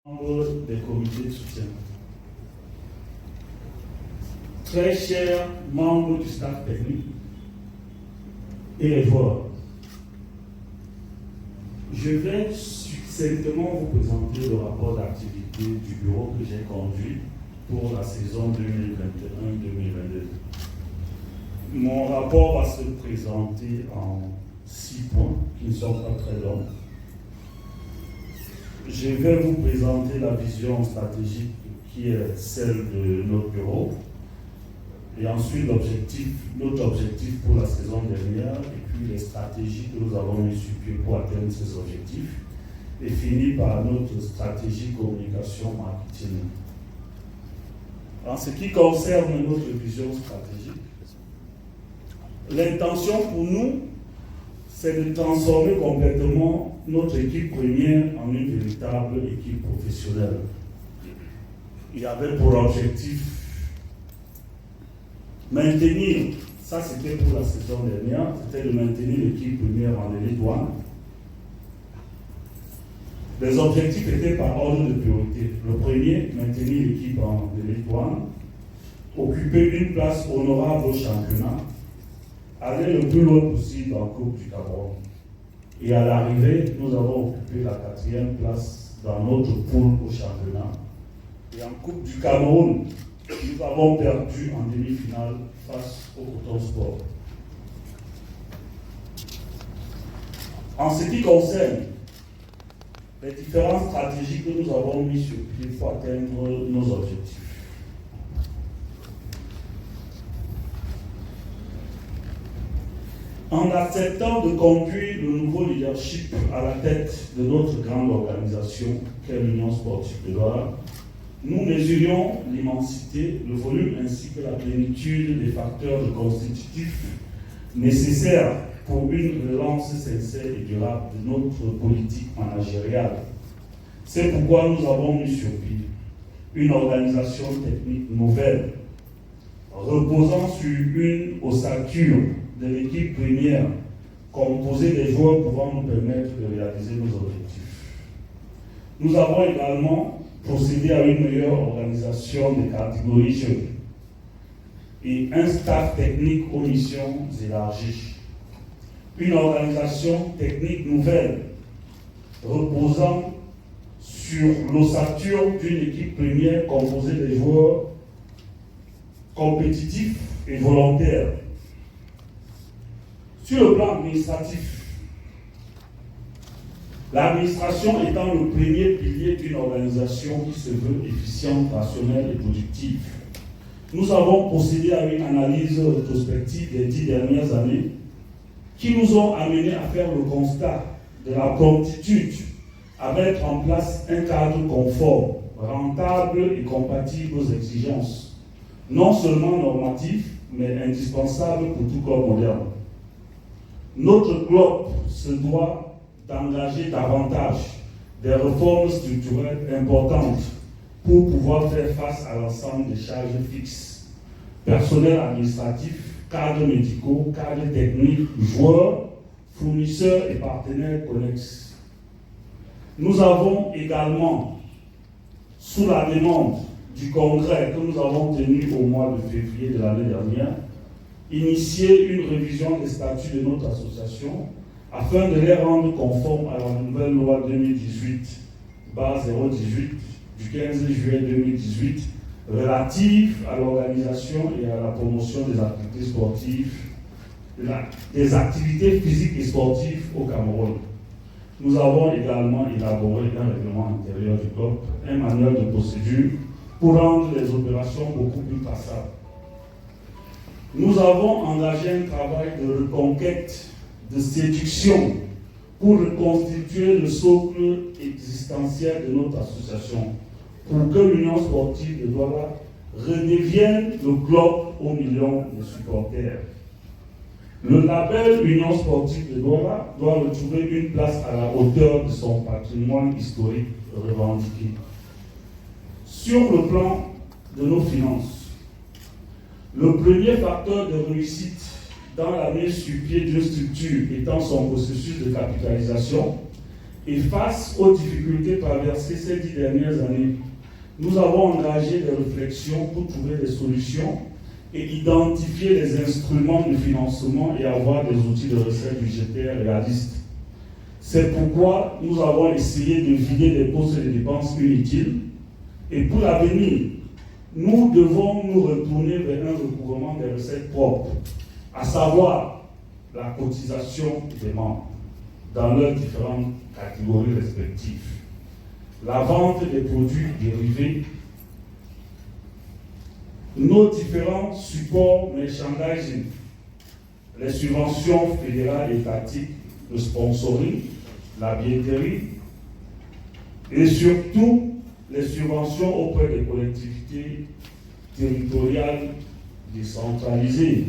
Membres des comités de soutien. Très chers membres du staff technique et les joueurs, je vais succinctement vous présenter le rapport d'activité du bureau que j'ai conduit pour la saison 2021-2022. Mon rapport va se présenter en 6 points qui ne sont pas très longs. Je vais vous présenter la vision stratégique qui est celle de notre bureau et ensuite notre objectif pour la saison dernière et puis les stratégies que nous avons mis sur pied pour atteindre ces objectifs et finir par notre stratégie communication marketing. En ce qui concerne notre vision stratégique, l'intention pour nous, c'est de transformer complètement notre équipe première en une véritable équipe professionnelle. Il y avait pour objectif maintenir, ça c'était pour la saison dernière, c'était de maintenir l'équipe première en Elite One. Les objectifs étaient par ordre de priorité. Le premier, maintenir l'équipe en Elite One, occuper une place honorable au championnat, aller le plus loin possible en Coupe du Cameroun. Et à l'arrivée, nous avons occupé la 4e place dans notre poule au championnat. Et en Coupe du Cameroun, nous avons perdu en demi-finale face au Coton Sport. En ce qui concerne les différentes stratégies que nous avons mises sur pied pour atteindre nos objectifs, en acceptant de conduire le nouveau leadership à la tête de notre grande organisation qu'est l'Union sportive de Douala, nous mesurions l'immensité, le volume ainsi que la plénitude des facteurs constitutifs nécessaires pour une relance sincère et durable de notre politique managériale. C'est pourquoi nous avons mis sur pied une organisation technique nouvelle, reposant sur une ossature de l'équipe première, composée des joueurs pouvant nous permettre de réaliser nos objectifs. Nous avons également procédé à une meilleure organisation des catégories jeunes et un staff technique aux missions élargies. Une organisation technique nouvelle, reposant sur l'ossature d'une équipe première composée des joueurs compétitifs et volontaires. Sur le plan administratif, l'administration étant le premier pilier d'une organisation qui se veut efficiente, rationnelle et productive, nous avons procédé à une analyse rétrospective des 10 dernières années qui nous ont amenés à faire le constat de la promptitude à mettre en place un cadre conforme, rentable et compatible aux exigences, non seulement normatives, mais indispensables pour tout corps moderne. Notre club se doit d'engager davantage des réformes structurelles importantes pour pouvoir faire face à l'ensemble des charges fixes, personnel administratif, cadres médicaux, cadres techniques, joueurs, fournisseurs et partenaires connexes. Nous avons également, sous la demande du congrès que nous avons tenu au mois de février de l'année dernière, initié une révision des statuts de notre association afin de les rendre conformes à la nouvelle loi 2018-018 du 15 juillet 2018 relative à l'organisation et à la promotion des activités sportives, des activités physiques et sportives au Cameroun. Nous avons également élaboré un règlement intérieur du club, un manuel de procédure pour rendre les opérations beaucoup plus passables. Nous avons engagé un travail de reconquête, de séduction, pour reconstituer le socle existentiel de notre association, pour que l'Union sportive de Douala redevienne le club aux millions de supporters. Le label Union sportive de Douala doit retrouver une place à la hauteur de son patrimoine historique revendiqué. Sur le plan de nos finances, le premier facteur de réussite dans la mise sur pied d'une structure étant son processus de capitalisation Et face aux difficultés traversées ces 10 dernières années, nous avons engagé des réflexions pour trouver des solutions et identifier les instruments de financement et avoir des outils de recettes budgétaires réalistes. C'est pourquoi nous avons essayé de vider les postes de dépenses inutiles. Et pour l'avenir, nous devons nous retourner vers un recouvrement des recettes propres, à savoir la cotisation des membres dans leurs différentes catégories respectives, la vente des produits dérivés, nos différents supports merchandising, les subventions fédérales et étatiques, le sponsoring, la billetterie et surtout les subventions auprès des collectivités territoriales décentralisées.